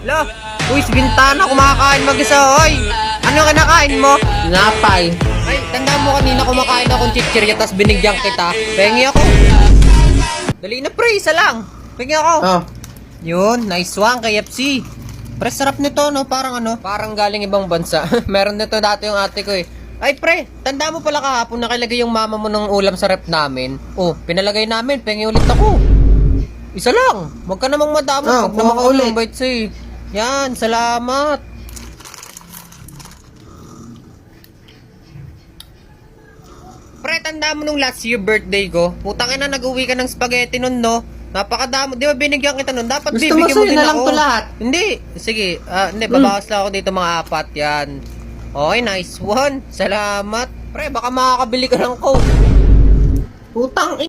Lo, uy, si Bintana, kumakain mag-isa, oy. Ano kinakain mo? Napay. Ay, tandaan mo kanina kumakain akong chichirya, tas binigyan kita. Pengi ako. Dali na pre, isa lang. Pengi ako. Oh. Yun, nice one, KFC. Pre, sarap nito, no? Parang ano? Parang galing ibang bansa. Meron nito dati yung ate ko eh. Ay pre, tanda mo pala kahapon nakilagay yung mama mo ng ulam sa rep namin. Oh, pinalagay namin, pengi ulit ako. Isa lang, wag ka namang madamo. Oh, Wag naman kuha ako ulit. ng bite sa'yo. Yan, salamat. Pre, tanda mo nung last year birthday ko. Putang ina, nag-uwi ka ng spaghetti nun, no? Napakadamo. Di ba binigyan kita nun? Dapat Gusto mo bibigyan mo sa'yo din na lang ako. to lahat? Hindi. Sige. Hindi, babawas lang ako dito mga 4 yan. Okay, nice one. Salamat. Pre, baka makakabili ka ng coke. Putang